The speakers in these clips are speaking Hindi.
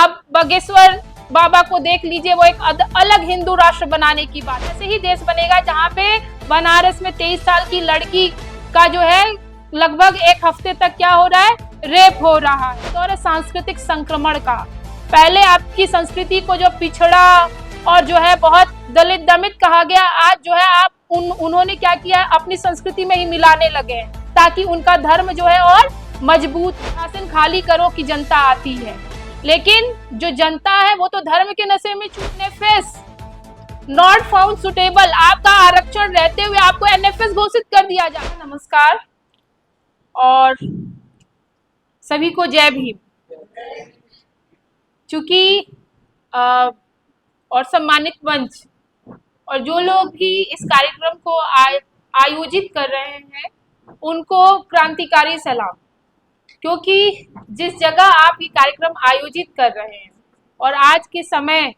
अब बागेश्वर बाबा को देख लीजिए, वो एक अलग हिंदू राष्ट्र बनाने की बात। ऐसे ही देश बनेगा जहाँ पे बनारस में 23 साल की लड़की का जो है लगभग एक हफ्ते तक क्या हो रहा है, रेप हो रहा है। तो सांस्कृतिक संक्रमण का, पहले आपकी संस्कृति को जो पिछड़ा और जो है बहुत दलित दमित कहा गया, आज जो है आप उन्होंने क्या किया, अपनी संस्कृति में ही मिलाने लगे ताकि उनका धर्म जो है और मजबूत। शासन खाली करो कि जनता आती है, लेकिन जो जनता है वो तो धर्म के नशे में छूटने फेस नॉट फाउंड सुटेबल। आपका आरक्षण रहते हुए आपको एनएफएस घोषित कर दिया जाए। नमस्कार और सभी को जय भीम। चूंकि और सम्मानित मंच और जो लोग भी इस कार्यक्रम को आयोजित कर रहे हैं उनको क्रांतिकारी सलाम, क्योंकि जिस जगह आप ये कार्यक्रम आयोजित कर रहे हैं और आज के समय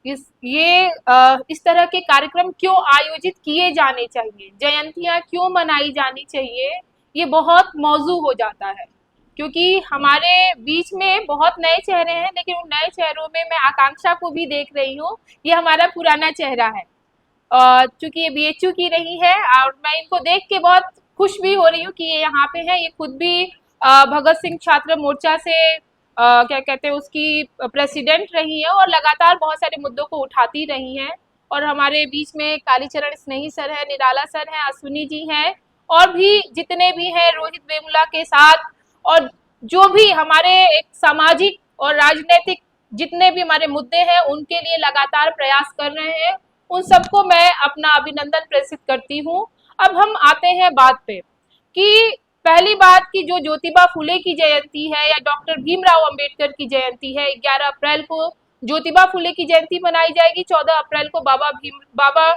इस तरह के कार्यक्रम क्यों आयोजित किए जाने चाहिए, जयंतियां क्यों मनाई जानी चाहिए, ये बहुत मौजू हो जाता है। क्योंकि हमारे बीच में बहुत नए चेहरे हैं, लेकिन उन नए चेहरों में मैं आकांक्षा को भी देख रही हूँ। ये हमारा पुराना चेहरा है, चूंकि ये बीएचयू की रही है और मैं इनको देख के बहुत खुश भी हो रही हूँ कि ये यहाँ पे है। ये खुद भी भगत सिंह छात्र मोर्चा से क्या कहते हैं उसकी प्रेसिडेंट रही है और लगातार बहुत सारे मुद्दों को उठाती रही हैं। और हमारे बीच में कालीचरण स्नेही सर है, निराला सर है, अश्विनी जी हैं और भी जितने भी हैं, रोहित वेमुला के साथ, और जो भी हमारे एक सामाजिक और राजनीतिक जितने भी हमारे मुद्दे हैं उनके लिए लगातार प्रयास कर रहे हैं, उन सबको मैं अपना अभिनंदन प्रेषित करती हूँ। अब हम आते हैं बात पे कि पहली बात की जो ज्योतिबा फुले की जयंती है या डॉक्टर भीमराव अंबेडकर की जयंती है, 11 अप्रैल को ज्योतिबा फुले की जयंती मनाई जाएगी, 14 अप्रैल को बाबा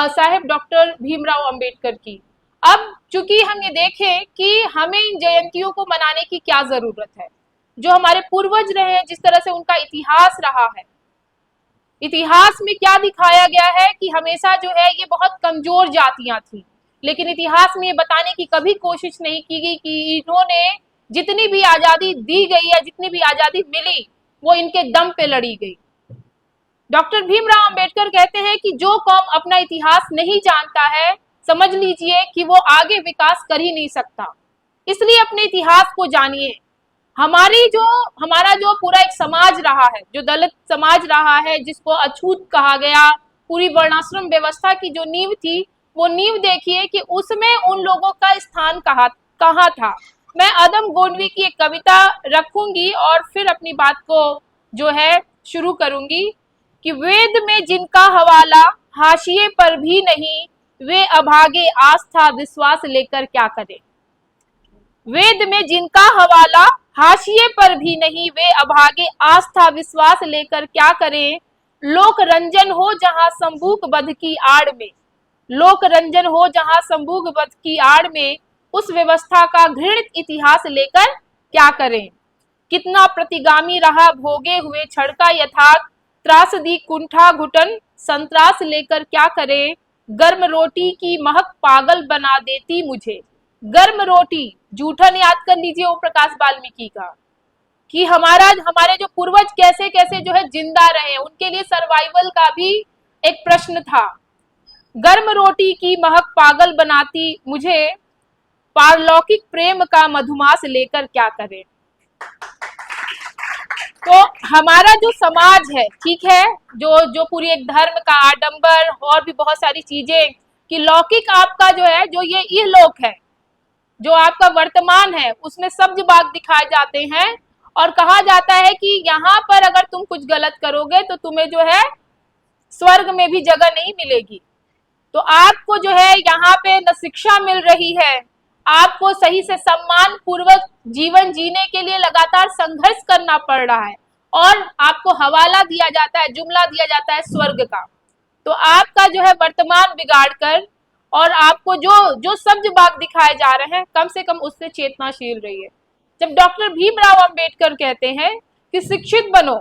साहेब डॉक्टर भीमराव अंबेडकर की। अब चूंकि हम ये देखें कि हमें इन जयंतियों को मनाने की क्या जरूरत है, जो हमारे पूर्वज रहे हैं, जिस तरह से उनका इतिहास रहा है, इतिहास में क्या दिखाया गया है कि हमेशा जो है ये बहुत कमजोर जातियां थी, लेकिन इतिहास में ये बताने की कभी कोशिश नहीं की गई कि इन्होंने जितनी भी आजादी दी गई या जितनी भी आजादी मिली वो इनके दम पे लड़ी गई। डॉक्टर भीमराव अंबेडकर कहते हैं कि जो कौम अपना इतिहास नहीं जानता है, समझ लीजिए कि वो आगे विकास कर ही नहीं सकता। इसलिए अपने इतिहास को जानिए। हमारा जो पूरा एक समाज रहा है, जो दलित समाज रहा है, जिसको अछूत कहा गया, पूरी वर्णाश्रम व्यवस्था की जो नींव थी, वो नींव देखिए कि उसमें उन लोगों का स्थान कहाँ था। मैं अदम गोंडवी की एक कविता रखूंगी और फिर अपनी बात को जो है शुरू करूंगी कि वेद में जिनका हवाला हाशिए पर भी नहीं, वे अभागे आस्था विश्वास लेकर क्या करें। वेद में जिनका हवाला हाशिए पर भी नहीं, वे अभागे आस्था विश्वास लेकर क्या करें। लोक रंजन हो जहां संबूक बध की आड़ में, लोक रंजन हो जहां संबूक बध की आड़ में, उस व्यवस्था का घृणित इतिहास लेकर क्या करें। कितना प्रतिगामी रहा भोगे हुए छड़का यथार्थ, त्रास दी कुंठा घुटन संत्रास लेकर क्या करें। गर्म रोटी की महक पागल बना देती मुझे। गर्म रोटी, जूठन याद कर लीजिए ओम प्रकाश वाल्मीकि का, कि हमारे जो पूर्वज कैसे कैसे जो है जिंदा रहे, उनके लिए सर्वाइवल का भी एक प्रश्न था। गर्म रोटी की महक पागल बनाती मुझे, पारलौकिक प्रेम का मधुमास लेकर क्या करें। तो हमारा जो समाज है, ठीक है, जो पूरी एक धर्म का आडंबर और भी बहुत सारी चीजें, कि लौकिक आपका जो है, जो ये इहलोक है, जो आपका वर्तमान है, उसमें सब्ज बाग दिखाए जाते हैं और कहा जाता है कि यहाँ पर अगर तुम कुछ गलत करोगे तो तुम्हें जो है स्वर्ग में भी जगह नहीं मिलेगी। तो आपको जो है यहाँ पे न शिक्षा मिल रही है, आपको सही से सम्मान पूर्वक जीवन जीने के लिए लगातार संघर्ष करना पड़ रहा है और आपको हवाला दिया जाता है, जुमला दिया जाता है स्वर्ग का। तो आपका जो है वर्तमान बिगाड़ कर और आपको जो सब्ज बाग दिखाए जा रहे हैं, कम से कम उससे चेतनाशील रहिए। जब डॉक्टर भीमराव अंबेडकर कहते हैं कि शिक्षित बनो,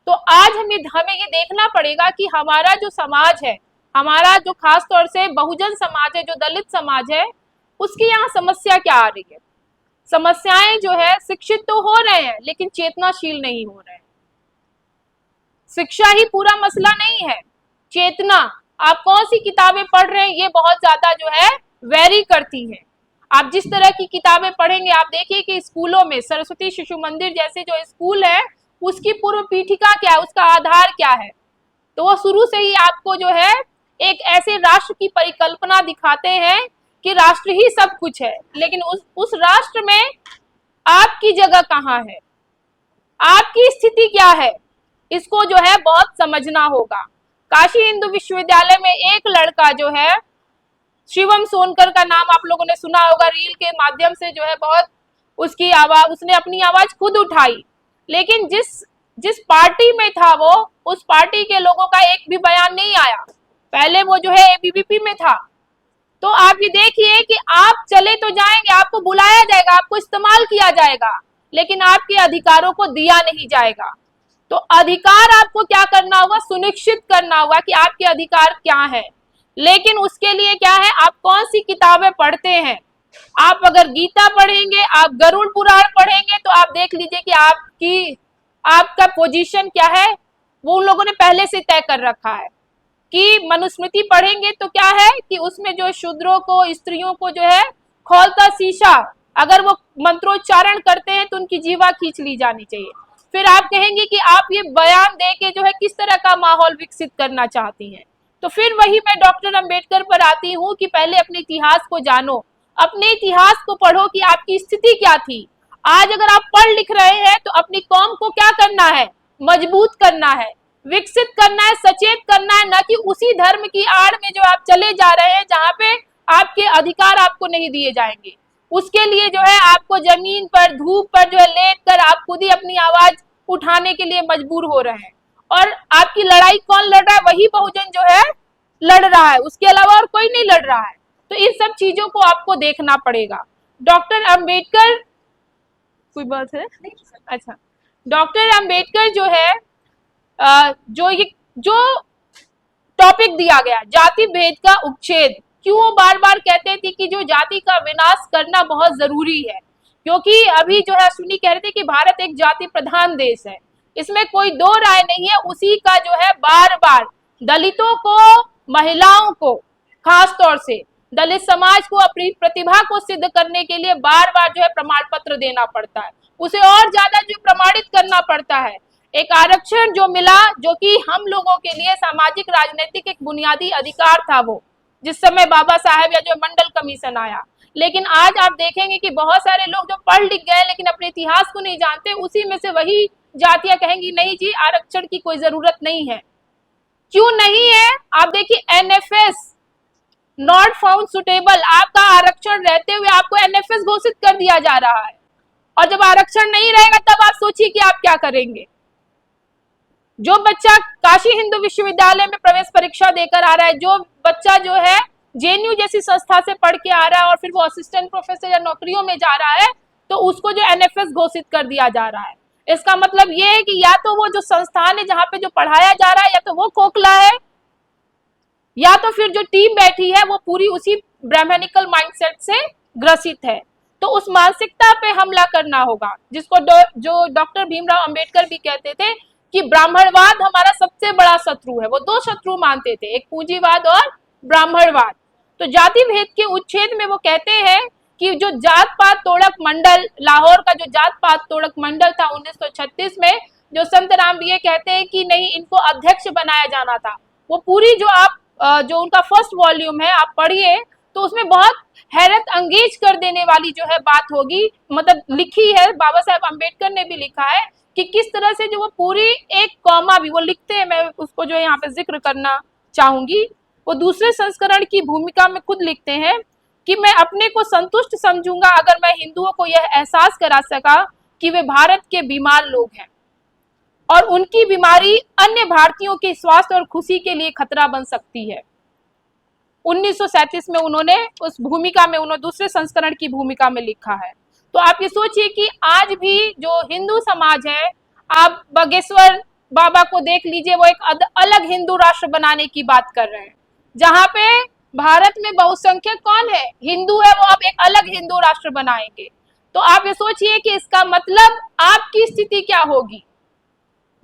तो आज हमें ये देखना पड़ेगा कि हमारा जो समाज है, हमारा जो खास तौर से बहुजन समाज है, जो दलित समाज है, उसकी यहाँ समस्या क्या आ रही है। समस्याएं जो है, शिक्षित तो हो रहे हैं लेकिन चेतनाशील नहीं हो रहे हैं। शिक्षा ही पूरा मसला नहीं है, चेतना। आप कौन सी किताबें पढ़ रहे हैं ये बहुत ज्यादा जो है वेरी करती है। आप जिस तरह की किताबें पढ़ेंगे, आप देखिए कि स्कूलों में सरस्वती शिशु मंदिर जैसे जो स्कूल है, उसकी पूर्व पीठिका क्या है, उसका आधार क्या है। तो वो शुरू से ही आपको जो है एक ऐसे राष्ट्र की परिकल्पना दिखाते हैं कि राष्ट्र ही सब कुछ है, लेकिन उस राष्ट्र में आपकी जगह कहाँ है, आपकी स्थिति क्या है, इसको जो है बहुत समझना होगा। काशी हिंदू विश्वविद्यालय में एक लड़का जो है, शिवम सोनकर का नाम आप लोगों ने सुना होगा, रील के माध्यम से जो है बहुत उसकी आवाज, उसने अपनी आवाज खुद उठाई, लेकिन जिस पार्टी में था वो, उस पार्टी के लोगों का एक भी बयान नहीं आया। पहले वो जो है एबीवीपी में था। तो आप ये देखिए कि आप चले तो जाएंगे, आपको बुलाया जाएगा, आपको इस्तेमाल किया जाएगा, लेकिन आपके अधिकारों को दिया नहीं जाएगा। तो अधिकार आपको क्या करना होगा, सुनिश्चित करना होगा कि आपके अधिकार क्या है। लेकिन उसके लिए क्या है, आप कौन सी किताबें पढ़ते हैं। आप अगर गीता पढ़ेंगे, आप गरुड़ पुराण पढ़ेंगे, तो आप देख लीजिए कि आपका पोजीशन क्या है, वो उन लोगों ने पहले से तय कर रखा है। कि मनुस्मृति पढ़ेंगे तो क्या है कि उसमें जो शूद्रों को, स्त्रियों को जो है खौलता शीशा, अगर वो मंत्रोच्चारण करते हैं तो उनकी जीवा खींच ली जानी चाहिए। फिर आप कहेंगे कि आप ये बयान दे के जो है किस तरह का माहौल विकसित करना चाहती हैं। तो फिर वही मैं डॉक्टर अंबेडकर पर आती हूँ कि पहले अपने इतिहास को जानो, अपने इतिहास को पढ़ो कि आपकी स्थिति क्या थी। आज अगर आप पढ़ लिख रहे हैं तो अपनी कौम को क्या करना है, मजबूत करना है, विकसित करना है, सचेत करना है, न कि उसी धर्म की आड़ में जो आप चले जा रहे हैं जहां पे आपके अधिकार आपको नहीं दिए जाएंगे। उसके लिए जो है आपको जमीन पर, धूप पर जो है लेट कर आप खुद ही अपनी आवाज उठाने के लिए मजबूर हो रहे हैं। और आपकी लड़ाई कौन लड़ रहा है, वही बहुजन जो है लड़ रहा है, उसके अलावा और कोई नहीं लड़ रहा है। तो इन सब चीजों को आपको देखना पड़ेगा। डॉक्टर अंबेडकर, कोई बात है? अच्छा, डॉक्टर अंबेडकर जो है जो टॉपिक दिया गया, जाति भेद का उपच्छेद, क्यों बार बार कहते थे कि जो जाति का विनाश करना बहुत जरूरी है, क्योंकि अभी जो है सुनी कह रहे थे कि भारत एक जाति प्रधान देश है, इसमें कोई दो राय नहीं है। उसी का जो है बार बार दलितों को, महिलाओं को, खास तौर से दलित समाज को अपनी प्रतिभा को सिद्ध करने के लिए बार बार जो है प्रमाण पत्र देना पड़ता है, उसे और ज्यादा जो प्रमाणित करना पड़ता है। एक आरक्षण जो मिला, जो कि हम लोगों के लिए सामाजिक राजनीतिक एक बुनियादी अधिकार था, वो जिस समय बाबा साहेब या जो मंडल कमीशन आया। लेकिन आज आप देखेंगे कि बहुत सारे लोग जो पढ़ लिख गए लेकिन अपने इतिहास को नहीं जानते, उसी में से वही जातियां कहेंगी नहीं जी आरक्षण की कोई जरूरत नहीं है। क्यों नहीं है? आप देखिए एनएफएस, नॉट फाउंड सुटेबल, आपका आरक्षण रहते हुए आपको एनएफएस घोषित कर दिया जा रहा है। और जब आरक्षण नहीं रहेगा तब आप सोचिए कि आप क्या करेंगे। जो बच्चा काशी हिंदू विश्वविद्यालय में प्रवेश परीक्षा देकर आ रहा है, जो बच्चा जो है जेएनयू जैसी संस्था से पढ़ के आ रहा है और फिर वो असिस्टेंट प्रोफेसर या नौकरियों में जा रहा है, तो उसको जो एनएफएस घोषित कर दिया जा रहा है। इसका मतलब ये है कि या तो वो जो संस्थान है जहां पे जो पढ़ाया जा रहा है या तो वो खोखला है, या तो फिर जो टीम बैठी है वो पूरी उसी ब्राह्मणिकल माइंडसेट से ग्रसित है। तो उस मानसिकता पे हमला करना होगा, जिसको जो डॉक्टर भीमराव अंबेडकर भी कहते थे कि ब्राह्मणवाद हमारा सबसे बड़ा शत्रु है। वो दो शत्रु मानते थे, एक पूंजीवाद और ब्राह्मणवाद। तो जाति भेद के उच्छेद में वो कहते हैं कि जो जात पात तोड़क मंडल, लाहौर का जो जात पात तोड़क मंडल था 1936 में, जो संत राम ये कहते हैं कि नहीं इनको अध्यक्ष बनाया जाना था। वो पूरी जो आप जो उनका फर्स्ट वॉल्यूम है आप पढ़िए, तो उसमें बहुत हैरत अंगेज कर देने वाली जो है बात होगी, मतलब लिखी है, बाबा साहेब अम्बेडकर ने भी लिखा है कि किस तरह से जो वो पूरी एक कॉमा भी वो लिखते हैं, मैं उसको जो यहाँ पे जिक्र करना चाहूंगी। वो दूसरे संस्करण की भूमिका में खुद लिखते हैं कि मैं अपने को संतुष्ट समझूंगा अगर मैं हिंदुओं को यह एहसास करा सका कि वे भारत के बीमार लोग हैं और उनकी बीमारी अन्य भारतीयों के स्वास्थ्य और खुशी के लिए खतरा बन सकती है। 1937 में उन्होंने उस भूमिका में, उन्होंने दूसरे संस्करण की भूमिका में लिखा है। तो आप ये सोचिए कि आज भी जो हिंदू समाज है, आप बागेश्वर बाबा को देख लीजिए, वो एक अलग हिंदू राष्ट्र बनाने की बात कर रहे हैं, जहां पे भारत में बहुसंख्यक कौन है, हिंदू है, वो अब एक अलग हिंदू राष्ट्र बनाएंगे। तो आप ये सोचिए कि इसका मतलब आपकी स्थिति क्या होगी।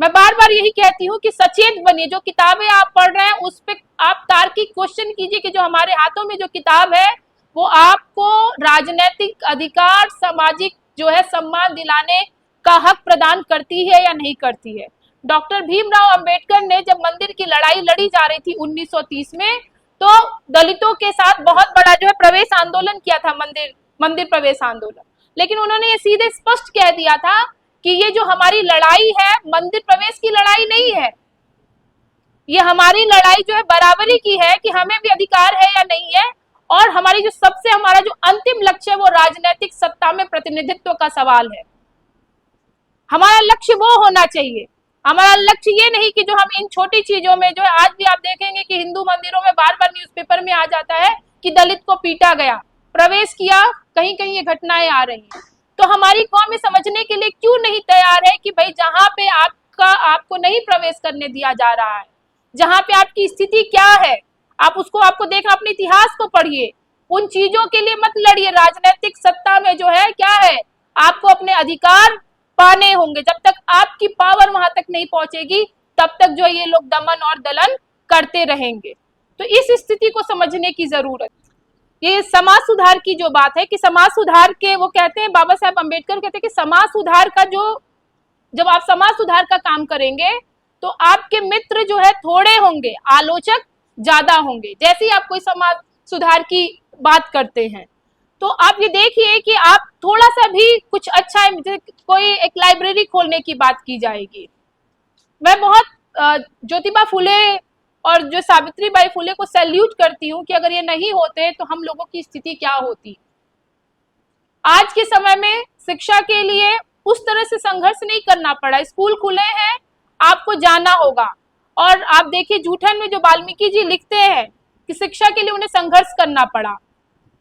मैं बार बार यही कहती हूँ कि सचेत बनिए, जो किताबें आप पढ़ रहे हैं उस पे आप तार्किक क्वेश्चन कीजिए कि जो हमारे हाथों में जो किताब है वो आपको राजनीतिक अधिकार, सामाजिक जो है सम्मान दिलाने का हक प्रदान करती है या नहीं करती है। डॉक्टर भीमराव अंबेडकर ने जब मंदिर की लड़ाई लड़ी जा रही थी 1930 में, तो दलितों के साथ बहुत बड़ा जो है प्रवेश आंदोलन किया था, मंदिर प्रवेश आंदोलन। लेकिन उन्होंने ये सीधे स्पष्ट कह दिया था कि ये जो हमारी लड़ाई है मंदिर प्रवेश की लड़ाई नहीं है, ये हमारी लड़ाई जो है बराबरी की है कि हमें भी अधिकार है या नहीं है, और हमारी जो सबसे हमारा जो अंतिम लक्ष्य है वो राजनीतिक सत्ता में प्रतिनिधित्व का सवाल है। हमारा लक्ष्य वो होना चाहिए। हमारा लक्ष्य ये नहीं कि जो हम इन छोटी चीजों में जो है, आज भी आप देखेंगे कि हिंदू मंदिरों में बार बार न्यूज़पेपर में आ जाता है कि दलित को पीटा गया, प्रवेश किया, कहीं कहीं ये घटनाएं आ रही हैं। तो हमारी कौम समझने के लिए क्यों नहीं तैयार है कि भाई जहां पे आपको नहीं प्रवेश करने दिया जा रहा है, जहां पे आपकी स्थिति क्या है, आपको देखना, अपने इतिहास को पढ़िए, उन चीजों के लिए मत लड़िए। राजनीतिक सत्ता में जो है क्या है, आपको अपने अधिकार पाने होंगे। जब तक आपकी पावर वहां तक नहीं पहुंचेगी तब तक जो ये लोग दमन और दलन करते रहेंगे। तो इस स्थिति को समझने की जरूरत। ये समाज सुधार की जो बात है कि समाज सुधार के, वो कहते हैं, बाबा साहेब अम्बेडकर कहते हैं कि समाज सुधार का जब आप समाज सुधार का काम करेंगे तो आपके मित्र जो है थोड़े होंगे, आलोचक ज्यादा होंगे। जैसे ही आप कोई समाज सुधार की बात करते हैं तो आप ये देखिए कि आप थोड़ा सा भी कुछ अच्छा है, कोई एक लाइब्रेरी खोलने की बात की जाएगी। मैं बहुत ज्योतिबा फुले और जो सावित्रीबाई फुले को सैल्यूट करती हूँ कि अगर ये नहीं होते तो हम लोगों की स्थिति क्या होती। आज के समय में शिक्षा के लिए उस तरह से संघर्ष नहीं करना पड़ा। स्कूल खुले हैं, आपको जाना होगा। और आप देखिए जूठन में जो वाल्मीकि जी लिखते हैं कि शिक्षा के लिए उन्हें संघर्ष करना पड़ा।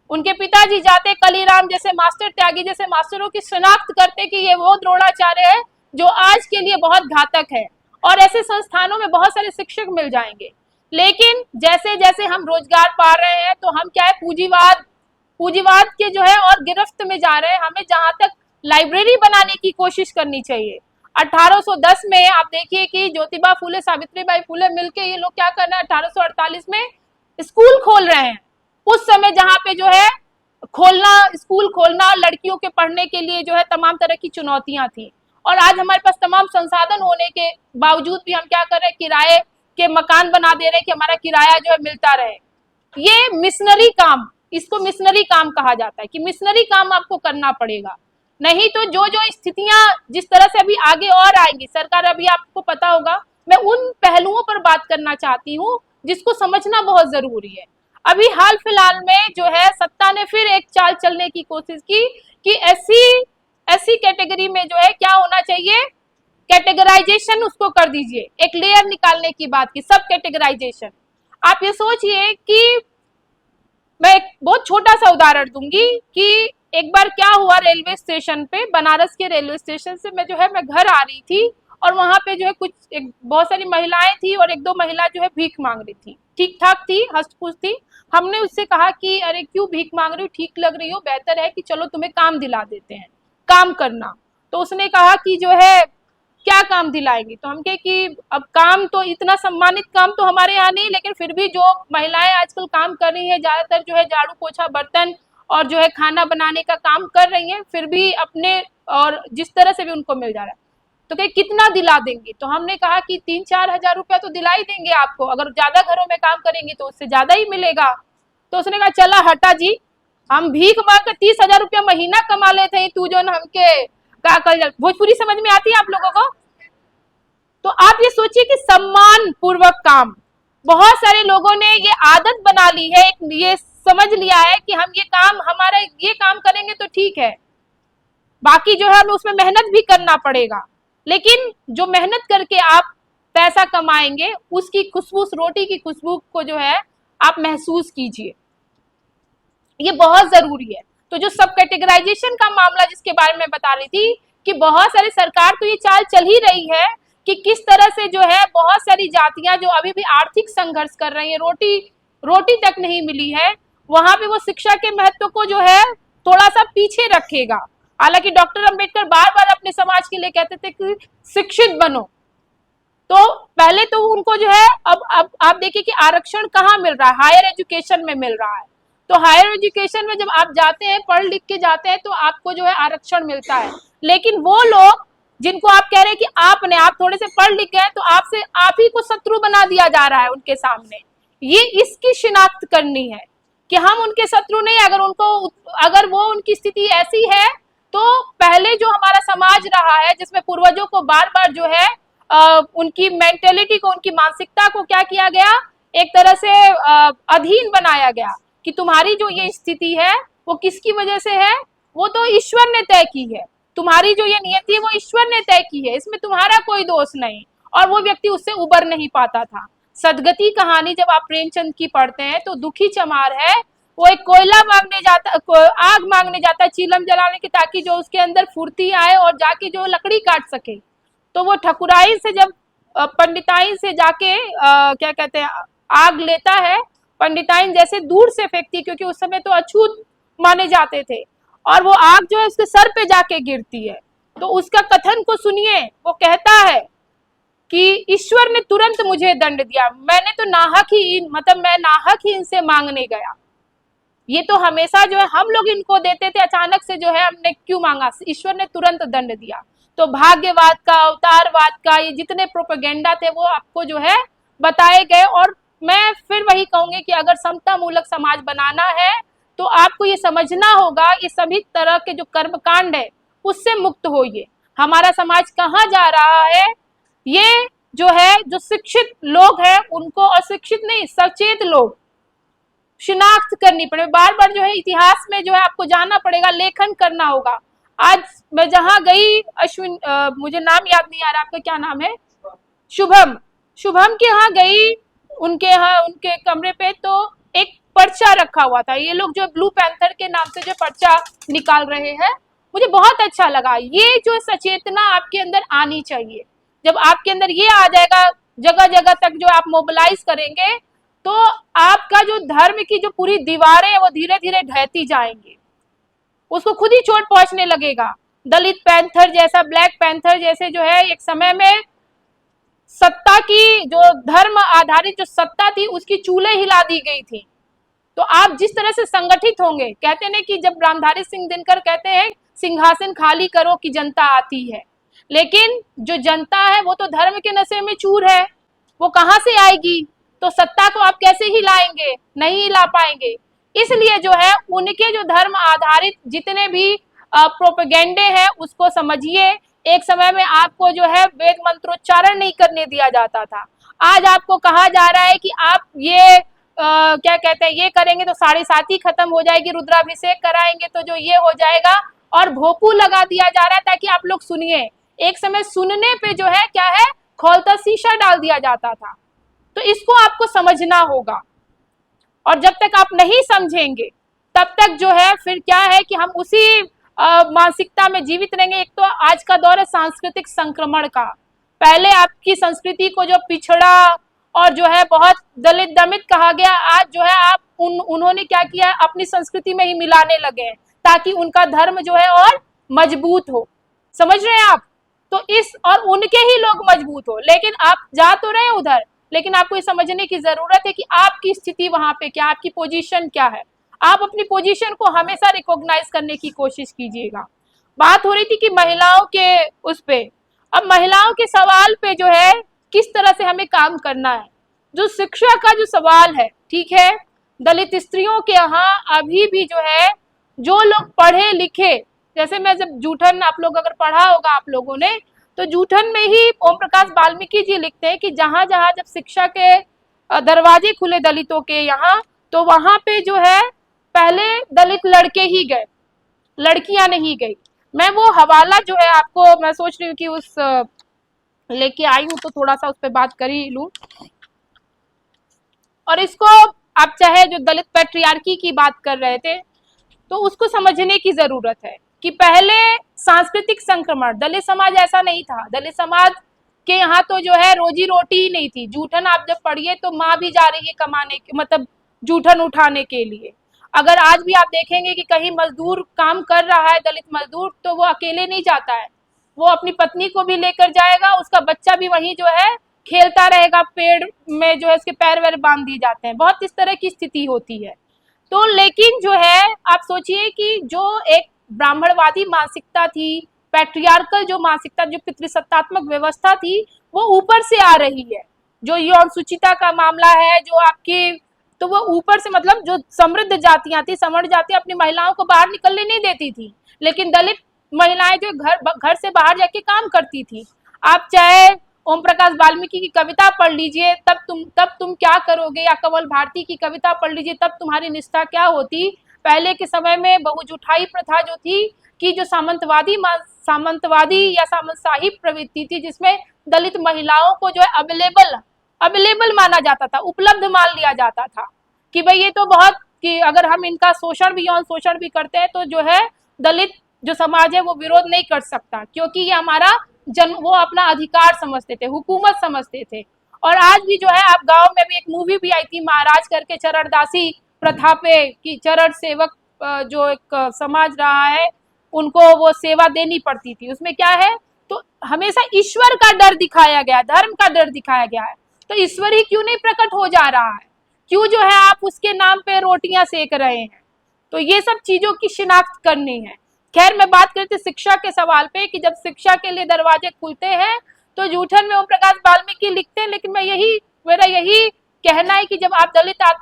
उनके पिताजी जाते, कलीराम जैसे मास्टर, त्यागी जैसे मास्टरों की शिनाख्त करते कि ये वो द्रोणाचार्य है जो आज के लिए बहुत घातक है, और ऐसे संस्थानों में बहुत सारे शिक्षक मिल जाएंगे। लेकिन जैसे जैसे हम रोजगार पा रहे हैं तो हम क्या है, पूंजीवाद के जो है और गिरफ्त में जा रहे हैं। हमें जहां तक लाइब्रेरी बनाने की कोशिश करनी चाहिए। 1810 में आप देखिए कि ज्योतिबा फुले, सावित्रीबाई फुले मिलके ये लोग क्या कर रहे हैं, 1848 में स्कूल खोल रहे हैं। उस समय जहां पे जो है स्कूल खोलना लड़कियों के पढ़ने के लिए जो है तमाम तरह की चुनौतियां थी। और आज हमारे पास तमाम संसाधन होने के बावजूद भी हम क्या कर रहे हैं, किराए के मकान बना दे रहे हैं कि हमारा किराया जो है मिलता रहे। ये मिशनरी काम, इसको मिशनरी काम कहा जाता है कि मिशनरी काम आपको करना पड़ेगा। नहीं तो जो स्थितियां जिस तरह से अभी आगे और आएंगी, सरकार, अभी आपको पता होगा, मैं उन पहलुओं पर बात करना चाहती हूँ जिसको समझना बहुत जरूरी है। अभी हाल फिलहाल में जो है सत्ता ने फिर एक चाल चलने की कोशिश की कि ऐसी कैटेगरी में जो है क्या होना चाहिए, कैटेगराइजेशन उसको कर दीजिए, एक लेयर निकालने की बात की, सब कैटेगराइजेशन। आप ये सोचिए कि मैं एक बहुत छोटा सा उदाहरण दूंगी कि एक बार क्या हुआ, रेलवे स्टेशन पे, बनारस के रेलवे स्टेशन से मैं घर आ रही थी और वहां पे जो है बहुत सारी महिलाएं थी और एक दो महिला जो है भीख मांग रही थी। ठीक ठाक थी, हंसपुस थी। हमने उससे कहा कि अरे क्यों भीख मांग रही हो, ठीक लग रही हो, बेहतर है कि चलो तुम्हें काम दिला देते हैं, काम करना। तो उसने कहा कि जो है क्या काम दिलाएंगी। तो हम कहे कि अब काम तो इतना सम्मानित काम तो हमारे यहाँ नहीं, लेकिन फिर भी जो महिलाएं आजकल काम कर रही हैं ज्यादातर जो है झाड़ू पोछा बर्तन और जो है खाना बनाने का काम कर रही हैं, फिर भी अपने और जिस तरह से भी उनको मिल जा रहा है। तो कहे कितना दिला देंगी। तो हमने कहा कि 3-4 हजार रुपया तो दिला ही देंगे आपको, अगर ज्यादा घरों में काम करेंगे तो उससे ज्यादा ही मिलेगा। तो उसने कहा चला हटा जी, हम भीख मांग कर 30 हजार रुपया महीना कमा लेते हैं, तू जो हमके का कर। भोजपुरी समझ में आती है आप लोगों को? तो आप ये सोचिए कि सम्मान पूर्वक काम, बहुत सारे लोगों ने ये आदत बना ली है, ये समझ लिया है कि हम ये काम करेंगे तो ठीक है, बाकी जो है हमें उसमें मेहनत भी करना पड़ेगा। लेकिन जो मेहनत करके आप पैसा कमाएंगे उसकी खुशबू, उस रोटी की खुशबू को जो है आप महसूस कीजिए, ये बहुत जरूरी है। तो जो सब कैटेगराइजेशन का मामला जिसके बारे में बता रही थी कि बहुत सारी सरकार तो ये चाल चल ही रही है कि किस तरह से जो है बहुत सारी जातियां जो अभी भी आर्थिक संघर्ष कर रही है, रोटी तक नहीं मिली है, वहां पे वो शिक्षा के महत्व को जो है थोड़ा सा पीछे रखेगा। हालांकि डॉक्टर अंबेडकर बार बार अपने समाज के लिए कहते थे कि शिक्षित बनो। तो पहले तो उनको जो है, अब आप देखिए कि आरक्षण कहाँ मिल रहा है, हायर एजुकेशन में मिल रहा है। तो हायर एजुकेशन में जब आप जाते हैं, पढ़ लिख के जाते हैं, तो आपको जो है आरक्षण मिलता है। लेकिन वो लोग जिनको आप कह रहे हैं कि आप थोड़े से पढ़ लिख गए, तो आपसे आप ही को शत्रु बना दिया जा रहा है उनके सामने। ये इसकी शिनाख्त करनी है कि हम उनके शत्रु नहीं, अगर वो उनकी स्थिति ऐसी है, तो पहले जो हमारा समाज रहा है जिसमें पूर्वजों को बार बार जो है उनकी मेंटेलिटी को, उनकी मानसिकता को क्या किया गया, एक तरह से अधीन बनाया गया कि तुम्हारी जो ये स्थिति है वो किसकी वजह से है, वो तो ईश्वर ने तय की है। तुम्हारी जो ये नियति है वो ईश्वर ने तय की है, इसमें तुम्हारा कोई दोष नहीं। और वो व्यक्ति उससे उबर नहीं पाता था। सदगति कहानी जब आप प्रेमचंद की पढ़ते हैं तो दुखी चमार है, वो एक कोयला मांगने जाता, आग मांगने जाता है चीलम जलाने की, ताकि जो उसके अंदर फुर्ती आए और जाके जो लकड़ी काट सके। तो वो ठकुराई से जब पंडिताइन से जाके क्या कहते हैं आग लेता है, पंडिताइन जैसे दूर से फेंकती, क्योंकि उस समय तो अछूत माने जाते थे, और वो आग जो है उसके सर पे जाके गिरती है। तो उसका कथन को सुनिए, वो कहता है कि ईश्वर ने तुरंत मुझे दंड दिया, मैंने तो नाहक ही मैं नाहक ही इनसे मांगने गया। ये तो हमेशा जो है हम लोग इनको देते थे, अचानक से जो है हमने क्यों मांगा, ईश्वर ने तुरंत दंड दिया। तो भाग्यवाद का, अवतारवाद का, ये जितने प्रोपेगेंडा थे वो आपको जो है बताए गए। और मैं फिर वही कहूंगी कि अगर समता मूलक समाज बनाना है तो आपको ये समझना होगा, ये सभी तरह के जो कर्मकांड है उससे मुक्त होइए। हमारा समाज कहाँ जा रहा है, ये जो है जो शिक्षित लोग हैं उनको, अशिक्षित नहीं सचेत लोग शिनाख्त करनी पड़े। बार बार जो है इतिहास में जो है आपको जाना पड़ेगा, लेखन करना होगा। आज मैं जहां गई, अश्विन मुझे नाम याद नहीं आ रहा, आपका क्या नाम है, शुभम के यहाँ गई, उनके कमरे पे तो एक पर्चा रखा हुआ था। ये लोग जो ब्लू पैंथर के नाम से जो पर्चा निकाल रहे हैं, मुझे बहुत अच्छा लगा। ये जो सचेतना आपके अंदर आनी चाहिए, जब आपके अंदर ये आ जाएगा, जगह जगह तक जो आप मोबिलाइज करेंगे, तो आपका जो धर्म की जो पूरी दीवारें वो धीरे धीरे ढहती जाएंगी, उसको खुद ही चोट पहुंचने लगेगा। दलित पैंथर जैसा, ब्लैक पैंथर जैसे जो है एक समय में सत्ता की, जो धर्म आधारित जो सत्ता थी उसकी चूल्हे हिला दी गई थी। तो आप जिस तरह से संगठित होंगे, कहते हैं कि जब रामधारी सिंह दिनकर कहते हैं सिंहासन खाली करो कि जनता आती है, लेकिन जो जनता है वो तो धर्म के नशे में चूर है, वो कहाँ से आएगी, तो सत्ता को आप कैसे हिलाएंगे, नहीं हिला पाएंगे। इसलिए जो है उनके जो धर्म आधारित जितने भी प्रोपेगेंडे हैं उसको समझिए। एक समय में आपको जो है वेद मंत्रोच्चारण नहीं करने दिया जाता था, आज आपको कहा जा रहा है कि आप ये क्या कहते हैं, ये करेंगे तो 7:30 खत्म हो जाएगी, रुद्राभिषेक कराएंगे तो जो ये हो जाएगा, और भोपू लगा दिया जा रहा है ताकि आप लोग सुनिए। एक समय सुनने पे जो है क्या है, खौलता शीशा डाल दिया जाता था। तो इसको आपको समझना होगा, और जब तक आप नहीं समझेंगे तब तक जो है फिर क्या है कि हम उसी मानसिकता में जीवित रहेंगे। एक तो आज का दौर है सांस्कृतिक संक्रमण का, पहले आपकी संस्कृति को जो पिछड़ा और जो है बहुत दलित दमित कहा गया, आज जो है आप उन्होंने क्या किया, अपनी संस्कृति में ही मिलाने लगे हैं ताकि उनका धर्म जो है और मजबूत हो। समझ रहे हैं आप, तो इस और उनके ही लोग मजबूत हो, लेकिन आप जा तो रहे उधर, लेकिन आपको ये समझने की जरूरत है कि आपकी स्थिति वहां पे क्या, आपकी पोजीशन क्या है। आप अपनी पोजीशन को हमेशा रिकॉग्नाइज करने की कोशिश कीजिएगा। बात हो रही थी कि महिलाओं के उस पे, अब महिलाओं के सवाल पे जो है किस तरह से हमें काम करना है, जो शिक्षा का जो सवाल है, ठीक है, दलित स्त्रियों के यहाँ अभी भी जो है जो लोग पढ़े लिखे, जैसे मैं जब जूठन, आप लोग अगर पढ़ा होगा आप लोगों ने, तो जूठन में ही ओम प्रकाश वाल्मीकि जी लिखते हैं कि जहां जहां जब शिक्षा के दरवाजे खुले दलितों के यहाँ, तो वहां पे जो है पहले दलित लड़के ही गए, लड़कियां नहीं गई। मैं वो हवाला जो है आपको, मैं सोच रही हूँ कि उस लेके आई हूँ तो थोड़ा सा उस पर बात कर ही लूं। और इसको आप चाहे जो दलित पैट्रियार्की की बात कर रहे थे, तो उसको समझने की जरूरत है कि पहले सांस्कृतिक संक्रमण, दलित समाज ऐसा नहीं था। दलित समाज के यहाँ तो जो है रोजी रोटी ही नहीं थी। जूठन आप जब पढ़िए तो माँ भी जा रही है कमाने के, मतलब जूठन उठाने के लिए। अगर आज भी आप देखेंगे कि कहीं मजदूर काम कर रहा है दलित मजदूर, तो वो अकेले नहीं जाता है, वो अपनी पत्नी को भी लेकर जाएगा, उसका बच्चा भी वहीं जो है खेलता रहेगा, पेड़ में जो है उसके पैर वैर बांध दिए जाते हैं, बहुत इस तरह की स्थिति होती है। तो लेकिन जो है आप सोचिए कि जो एक ब्राह्मणवादी मानसिकता थी, पैट्रियार्कल जो मानसिकता, जो पितृसत्तात्मक व्यवस्था थी, वो ऊपर से आ रही है। जो यौन सुचिता का मामला है, जो आपकी, तो वो ऊपर से, मतलब जो समृद्ध जातियां थी, सवर्ण जातियां अपनी महिलाओं को बाहर निकलने नहीं देती थी, लेकिन दलित महिलाएं जो घर से बाहर जाके काम करती थी। आप चाहे ओम प्रकाश वाल्मीकि की कविता पढ़ लीजिए, तब तुम क्या करोगे, या कमल भारती की कविता पढ़ लीजिए, तब तुम्हारी निष्ठा क्या होती। पहले के समय में बहुजुठाई प्रथा जो थी, कि जो सामंतवादी या सामंतशाही प्रवृत्ति थी, जिसमें दलित महिलाओं को जो है अवेलेबल माना जाता था, उपलब्ध मान लिया जाता था, कि भाई ये तो बहुत, कि अगर हम इनका शोषण भी, यौन शोषण भी करते हैं, तो जो है दलित जो समाज है वो विरोध नहीं कर सकता, क्योंकि ये हमारा वो अपना अधिकार समझते थे, हुकूमत समझते थे। और आज भी जो है, आप गांव में भी एक मूवी भी आई थी महाराज करके, चरणदासी प्रथा पे, कि चरण सेवक जो एक समाज रहा है, उनको वो सेवा देनी पड़ती थी। उसमें क्या है, तो हमेशा ईश्वर का डर दिखाया गया, धर्म का डर दिखाया गया है, तो ईश्वर ही क्यों नहीं प्रकट हो जा रहा है, क्यों जो है आप उसके नाम पे रोटियां सेक रहे हैं। तो ये सब चीजों की शिनाख्त करनी है। खैर, मैं बात करती सिक्षा के सवाल पे, कि जब शिक्षा के लिए दरवाजे खुलते हैं, तो जूठन में ओम प्रकाश वाल्मीकि लिखते हैं, लेकिन मेरा यही कहना है कि जब आप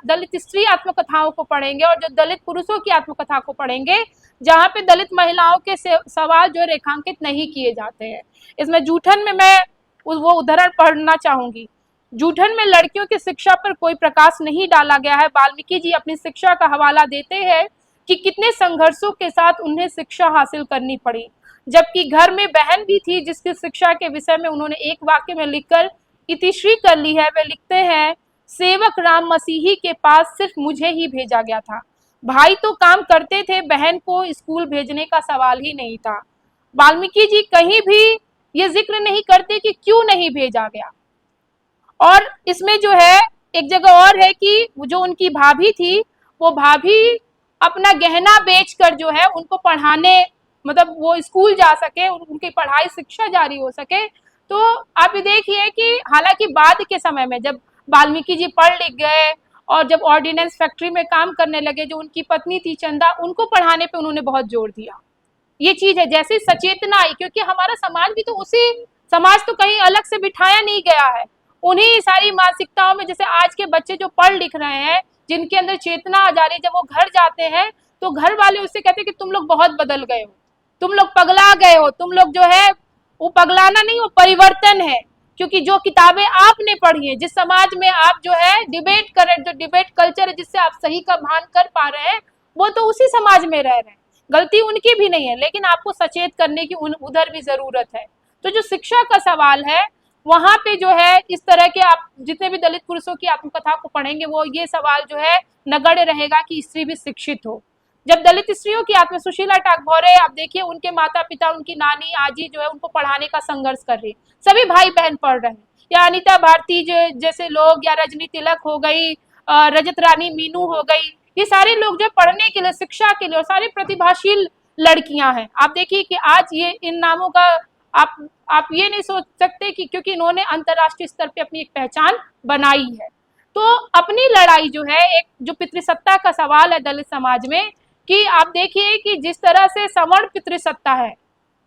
दलित स्त्री आत्मकथाओं को पढ़ेंगे, और जो दलित पुरुषों की आत्मकथा को पढ़ेंगे, जहाँ पे दलित महिलाओं के सवाल जो रेखांकित नहीं किए जाते हैं। इसमें जूठन में मैं वो उदाहरण पढ़ना चाहूंगी। जूठन में लड़कियों की शिक्षा पर कोई प्रकाश नहीं डाला गया है। वाल्मीकि जी अपनी शिक्षा का हवाला देते हैं कि कितने संघर्षों के साथ उन्हें शिक्षा हासिल करनी पड़ी, जबकि घर में बहन भी थी जिसकी शिक्षा के विषय में उन्होंने एक वाक्य में लिखकर इतिश्री कर ली है। वे लिखते हैं, सेवक राम मसीही के पास सिर्फ मुझे ही भेजा गया था, भाई तो काम करते थे, बहन को स्कूल भेजने का सवाल ही नहीं था। वाल्मीकि जी कहीं भी ये जिक्र नहीं करते कि क्यों नहीं भेजा गया। और इसमें जो है एक जगह और है कि जो उनकी भाभी थी, वो भाभी अपना गहना बेचकर जो है उनको पढ़ाने, मतलब वो स्कूल जा सके, उनकी पढ़ाई शिक्षा जारी हो सके। तो आप ये देखिए कि हालांकि बाद के समय में जब वाल्मीकि जी पढ़ लिख गए और जब ऑर्डिनेंस फैक्ट्री में काम करने लगे, जो उनकी पत्नी थी चंदा, उनको पढ़ाने पे उन्होंने बहुत जोर दिया। ये चीज है, जैसे सचेतना आई, क्योंकि हमारा समाज भी तो उसी, समाज तो कहीं अलग से बिठाया नहीं गया है, उन्हीं सारी मानसिकताओं में। जैसे आज के बच्चे जो पढ़ लिख रहे हैं, जिनके अंदर चेतना आ जा रही है, जब वो घर जाते हैं तो घर वाले उससे कहते हैं कि तुम लोग बहुत बदल गए हो, तुम लोग पगला गए हो, तुम लोग जो है, वो पगलाना नहीं, वो परिवर्तन है। क्योंकि जो किताबें आपने पढ़ी है, जिस समाज में आप जो है डिबेट कर रहे हैं, जो डिबेट कल्चर है जिससे आप सही का भान कर पा रहे हैं, वो तो उसी समाज में रह रहे हैं। गलती उनकी भी नहीं है, लेकिन आपको सचेत करने की उधर भी जरूरत है। तो जो शिक्षा का सवाल है, वहां पे जो है इस तरह के आप जितने भी दलित पुरुषों की आत्मकथा को पढ़ेंगे, वो ये सवाल जो है नगण्य रहेगा कि स्त्री भी शिक्षित हो। जब दलित स्त्रियों की आत्म, सुशीला टागभोरे, आप देखिए उनके माता पिता, उनकी नानी आजी जो है उनको पढ़ाने का संघर्ष कर रही है, सभी भाई बहन पढ़ रहे हैं, या अनिता भारती जैसे लोग, या रजनी तिलक हो गई, रजत रानी मीनू हो गई, ये सारे लोग जो पढ़ने के लिए, शिक्षा के लिए, और सारे प्रतिभाशील लड़कियां हैं। आप देखिए कि आज ये इन नामों का आप ये नहीं सोच सकते कि क्योंकि इन्होंने अंतर्राष्ट्रीय स्तर पे अपनी एक पहचान बनाई है। तो अपनी लड़ाई जो है, एक जो पितृसत्ता का सवाल है दलित समाज में, कि आप देखिए कि जिस तरह से सवर्ण पितृसत्ता है,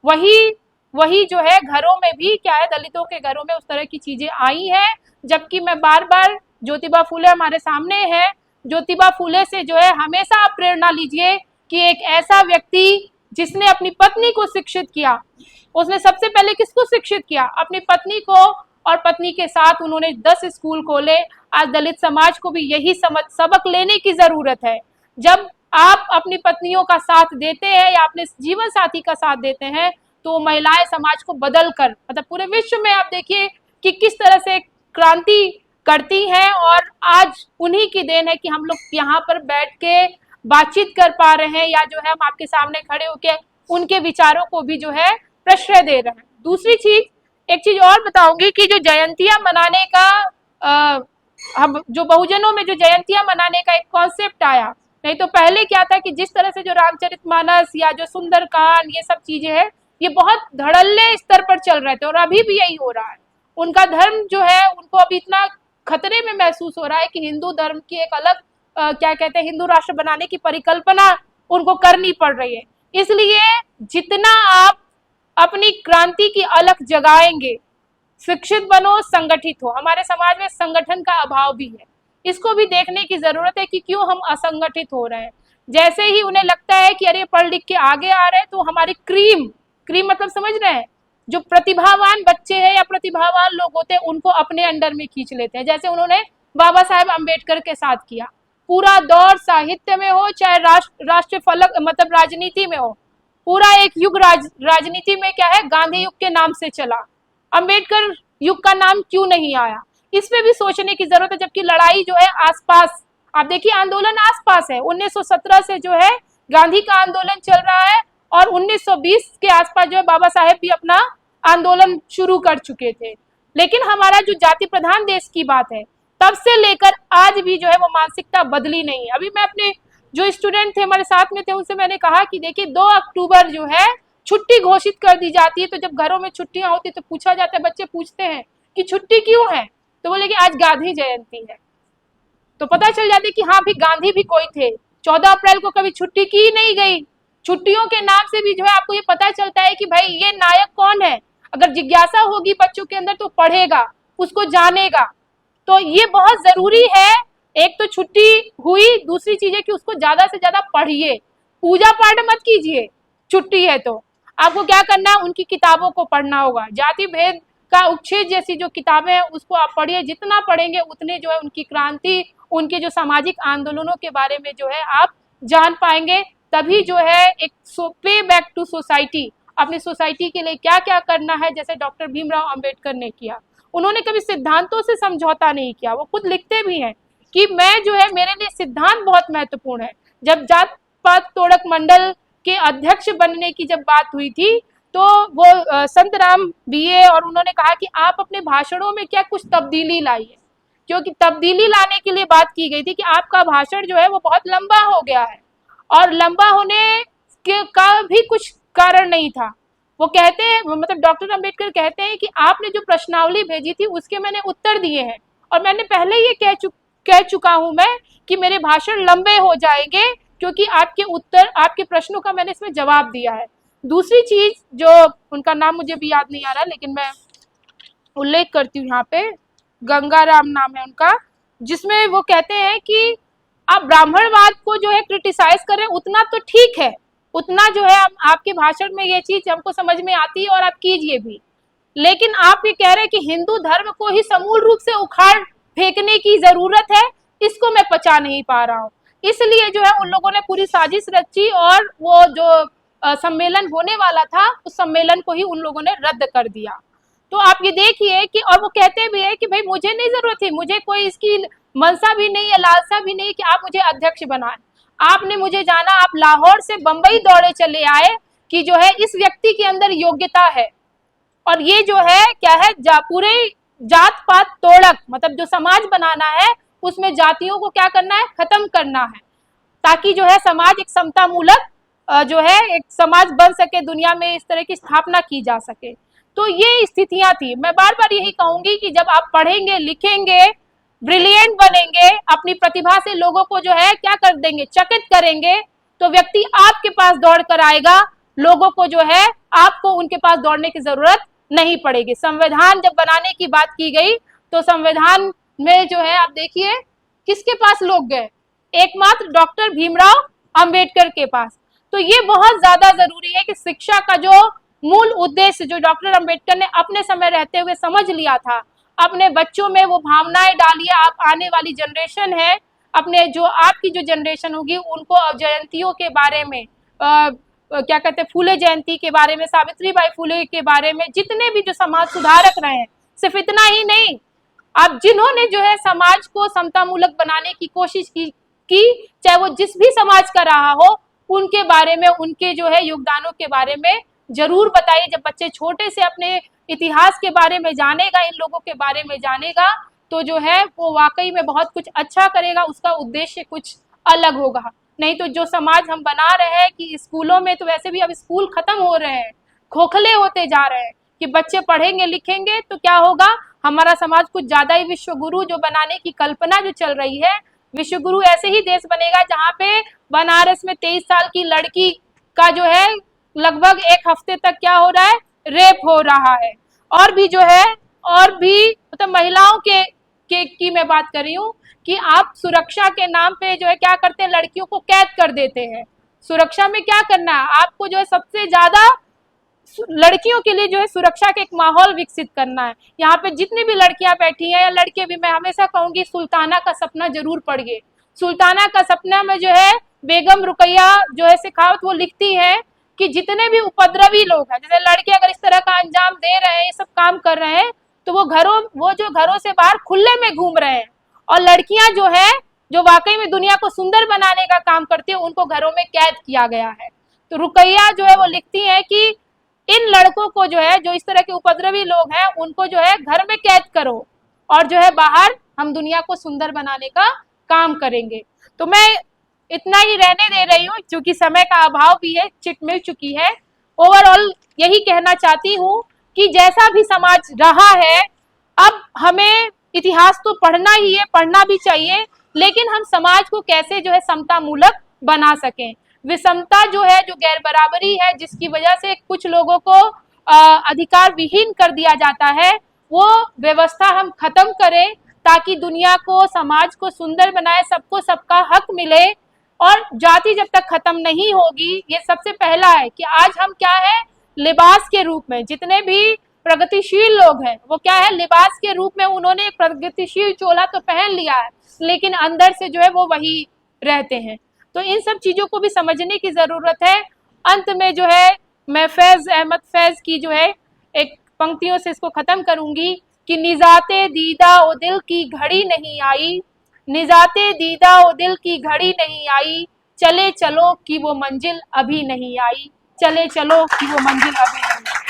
वही जो है घरों में भी क्या है, दलितों के घरों में उस तरह की चीजें आई हैं। जबकि मैं बार बार, ज्योतिबा फूले हमारे सामने है, ज्योतिबा फूले से जो है हमेशा आप प्रेरणा लीजिए कि एक ऐसा व्यक्ति जिसने अपनी पत्नी को शिक्षित किया, उसने सबसे पहले किसको शिक्षित किया, अपनी पत्नी को, और पत्नी के साथ उन्होंने 10 स्कूल खोले। आज दलित समाज को भी यही सबक लेने की जरूरत है। जब आप अपनी पत्नियों का साथ देते हैं या अपने जीवन साथी का साथ देते हैं, तो महिलाएं समाज को बदल कर, मतलब पूरे विश्व में आप देखिए कि किस तरह से क्रांति करती हैं। और आज उन्हीं की देन है कि हम लोग यहाँ पर बैठ के बातचीत कर पा रहे हैं, या जो है हम आपके सामने खड़े होकर उनके विचारों को भी जो है प्रश्रय दे रहे हैं। दूसरी चीज, एक चीज और बताऊंगी कि जो जयंतियां मनाने का, हम जो बहुजनों में जो जयंतियां मनाने का एक कॉन्सेप्ट आया, नहीं तो पहले क्या था कि जिस तरह से जो रामचरितमानस या जो सुंदरकांड ये सब चीजें हैं, ये बहुत धड़ल्ले स्तर पर चल रहे थे, और अभी भी यही हो रहा है। उनका धर्म जो है उनको अभी इतना खतरे में महसूस हो रहा है कि हिंदू धर्म की एक अलग क्या कहते हैं, हिंदू राष्ट्र बनाने की परिकल्पना उनको करनी पड़ रही है। इसलिए जितना आप अपनी क्रांति की अलख जगाएंगे, शिक्षित बनो, संगठित हो। हमारे समाज में संगठन का अभाव भी है, इसको भी देखने की जरूरत है कि क्यों हम असंगठित हो रहे हैं। जैसे ही उन्हें लगता है कि अरे पढ़ लिख के आगे आ रहे हैं, तो हमारी क्रीम मतलब समझ रहे हैं, जो प्रतिभावान बच्चे हैं या प्रतिभावान लोग होते हैं, उनको अपने अंडर में खींच लेते हैं। जैसे उन्होंने बाबा साहेब अम्बेडकर के साथ किया। पूरा दौर साहित्य में हो चाहे राष्ट्र फलक मतलब राजनीति में हो, पूरा एक युग राजनीति में क्या है, गांधी युग के नाम से चला। अम्बेडकर युग का नाम क्यों नहीं आया, इस पे भी सोचने की जरूरत है। जबकि लड़ाई जो है आसपास, आप देखिए आंदोलन आसपास है। 1917 से जो है गांधी का आंदोलन चल रहा है, और 1920 के आसपास जो है बाबा साहेब भी अपना आंदोलन शुरू कर चुके थे। लेकिन हमारा जो जाति प्रधान देश की बात है, तब से लेकर आज भी जो है वो मानसिकता बदली नहीं है। अभी मैं अपने जो स्टूडेंट थे हमारे साथ में थे, उनसे मैंने कहा कि देखिए 2 अक्टूबर जो है छुट्टी घोषित कर दी जाती है, तो जब घरों में छुट्टियां होती तो पूछा जाता है, बच्चे पूछते हैं कि छुट्टी क्यों है, तो बोले कि आज गांधी जयंती है। तो पता चल जाती कि हाँ भी गांधी भी कोई थे। 14 अप्रैल को कभी छुट्टी की नहीं गई। छुट्टियों के नाम से भी जो है आपको ये पता चलता है कि भाई ये नायक कौन है। अगर जिज्ञासा होगी बच्चों के अंदर तो पढ़ेगा, उसको जानेगा। तो ये बहुत जरूरी है। एक तो छुट्टी हुई, दूसरी चीज है कि उसको ज्यादा से ज्यादा पढ़िए। पूजा पाठ मत कीजिए, छुट्टी है तो आपको क्या करना है, उनकी किताबों को पढ़ना होगा। जाति भेद का उच्छेद जैसी जो किताबें हैं उसको आप पढ़िए। जितना पढ़ेंगे उतने जो है उनकी क्रांति, उनके जो सामाजिक आंदोलनों के बारे में जो है आप जान पाएंगे। तभी जो है एक पे बैक टू सोसाइटी, अपनी सोसाइटी के लिए क्या क्या करना है, जैसे डॉक्टर भीमराव अंबेडकर ने किया। उन्होंने कभी सिद्धांतों से समझौता नहीं किया। वो खुद लिखते भी हैं कि मैं जो है, मेरे लिए सिद्धांत बहुत महत्वपूर्ण है। जब जात पात तोड़क मंडल के अध्यक्ष बनने की जब बात हुई थी, तो वो संत राम बीए, और उन्होंने कहा कि आप अपने भाषणों में क्या कुछ तब्दीली लाइए, क्योंकि तब्दीली लाने के लिए बात की गई थी कि आपका भाषण जो है वो बहुत लंबा हो गया है, और लंबा होने का भी कुछ कारण नहीं था। वो कहते हैं, मतलब डॉक्टर अंबेडकर कहते हैं कि आपने जो प्रश्नावली भेजी थी उसके मैंने उत्तर दिए हैं, और मैंने पहले ये कह चुका हूं मैं कि मेरे भाषण लंबे हो जाएंगे, क्योंकि आपके उत्तर, आपके प्रश्नों का मैंने इसमें जवाब दिया है। दूसरी चीज, जो उनका नाम मुझे भी याद नहीं आ रहा, लेकिन मैं उल्लेख करती हूँ यहाँ पे, गंगाराम नाम है उनका, जिसमें वो कहते हैं कि आप ब्राह्मणवाद को जो है क्रिटिसाइज करें उतना तो ठीक है, उतना जो है आपके भाषण में ये चीज हमको समझ में आती है और आप कीजिए भी। लेकिन आप ये कह रहे हैं कि हिंदू धर्म को ही समूल रूप से उखाड़ फेंकने की जरूरत है, इसको मैं पचा नहीं पा रहा हूँ। इसलिए जो है उन लोगों ने पूरी साजिश रची, और वो जो सम्मेलन होने वाला था उस सम्मेलन को ही उन लोगों ने रद्द कर दिया। तो आप ये देखिए कि, और वो कहते भी है कि भाई मुझे नहीं जरूरत थी, मुझे कोई इसकी मनसा भी नहीं है, लालसा भी नहीं कि आप मुझे अध्यक्ष बनाएं। आपने मुझे जाना, आप लाहौर से बंबई दौड़े चले आए कि जो है इस व्यक्ति के अंदर योग्यता है, और ये जो है क्या है, पूरे जात पात तोड़क, मतलब जो समाज बनाना है उसमें जातियों को क्या करना है, खत्म करना है, ताकि जो है समाज एक समता मूलक जो है एक समाज बन सके, दुनिया में इस तरह की स्थापना की जा सके। तो ये स्थितियां थी। मैं बार बार यही कहूंगी कि जब आप पढ़ेंगे, लिखेंगे, ब्रिलियंट बनेंगे, अपनी प्रतिभा से लोगों को जो है क्या कर देंगे, चकित करेंगे, तो व्यक्ति आपके पास दौड़ कर आएगा। लोगों को जो है आपको उनके पास दौड़ने की जरूरत नहीं पड़ेगी। संविधान जब बनाने की बात की गई, तो संविधान में जो है आप देखिए किसके पास लोग गए, एकमात्र डॉक्टर भीमराव अंबेडकर के पास। तो ये बहुत ज्यादा जरूरी है कि शिक्षा का जो मूल उद्देश्य जो डॉक्टर अंबेडकर ने अपने समय रहते हुए समझ लिया था, अपने बच्चों में वो भावनाएं डालिए। आप आने वाली जनरेशन है, अपने जो आपकी जो जनरेशन होगी उनको अब जयंतियों के बारे में क्या कहते हैं, फूले जयंती के बारे में, सावित्रीबाई फूले के बारे में, जितने भी जो समाज सुधारक रहे हैं, सिर्फ इतना ही नहीं, आप जिन्होंने जो है समाज को समतामूलक बनाने की कोशिश की चाहे वो जिस भी समाज का रहा हो, उनके बारे में, उनके जो है योगदानों के बारे में जरूर बताइए। जब बच्चे छोटे से अपने इतिहास के बारे में जानेगा, इन लोगों के बारे में जानेगा, तो जो है वो वाकई में बहुत कुछ अच्छा करेगा, उसका उद्देश्य कुछ अलग होगा। नहीं तो जो समाज हम बना रहे हैं कि स्कूलों में तो वैसे भी अब स्कूल खत्म हो रहे हैं, खोखले होते जा रहे हैं कि बच्चे पढ़ेंगे लिखेंगे तो क्या होगा, हमारा समाज कुछ ज्यादा ही विश्व गुरु जो बनाने की कल्पना जो चल रही है, विश्व गुरु ऐसे ही देश बनेगा जहाँ पे बनारस में 23 साल की लड़की का जो है लगभग एक हफ्ते तक क्या हो रहा है, रेप हो रहा है। और भी जो है, और भी मतलब महिलाओं के की मैं बात कर रही हूँ कि आप सुरक्षा के नाम पे जो है क्या करते हैं, लड़कियों को कैद कर देते हैं। सुरक्षा में क्या करना है आपको, जो है सबसे ज्यादा लड़कियों के लिए जो है सुरक्षा का एक माहौल विकसित करना है। यहाँ पे जितनी भी लड़कियां बैठी हैं या लड़के भी, मैं हमेशा कहूंगी सुल्ताना का सपना जरूर पढ़िए। सुल्ताना का सपना में जो है बेगम रुकैया जो है शेखावत वो लिखती है कि जितने भी उपद्रवी लोग हैं, जैसे लड़के अगर इस तरह का अंजाम दे रहे हैं, ये सब काम कर रहे हैं, तो वो जो घरों से बाहर खुले में घूम रहे हैं, और लड़कियां जो है जो वाकई में दुनिया को सुंदर बनाने का काम करती है, उनको घरों में कैद किया गया है। तो रुकैया जो है वो लिखती है कि इन लड़कों को जो है, जो इस तरह के उपद्रवी लोग हैं, उनको जो है घर में कैद करो और जो है बाहर हम दुनिया को सुंदर बनाने का काम करेंगे। तो मैं इतना ही रहने दे रही हूँ क्योंकि समय का अभाव भी है, चिट मिल चुकी है। ओवरऑल यही कहना चाहती हूँ कि जैसा भी समाज रहा है, अब हमें इतिहास तो पढ़ना ही है, पढ़ना भी चाहिए, लेकिन हम समाज को कैसे जो है समता मूलक बना सकें। विषमता जो है, जो गैर बराबरी है, जिसकी वजह से कुछ लोगों को अधिकार विहीन कर दिया जाता है, वो व्यवस्था हम खत्म करें ताकि दुनिया को, समाज को सुंदर बनाए, सबको सबका हक मिले। और जाति जब तक खत्म नहीं होगी, ये सबसे पहला है कि आज हम क्या है, लिबास के रूप में, जितने भी प्रगतिशील लोग हैं वो क्या है, लिबास के रूप में उन्होंने एक प्रगतिशील चोला तो पहन लिया है, लेकिन अंदर से जो है वो वही रहते हैं। तो इन सब चीजों को भी समझने की जरूरत है। अंत में जो है मैं फैज अहमद फैज की जो है एक पंक्तियों से इसको खत्म करूंगी कि निजाते दीदा ओ दिल की घड़ी नहीं आई, निजाते दीदा ओ दिल की घड़ी नहीं आई, चले चलो कि वो मंजिल अभी नहीं आई, चले चलो कि वो मंजिल अभी नहीं आई।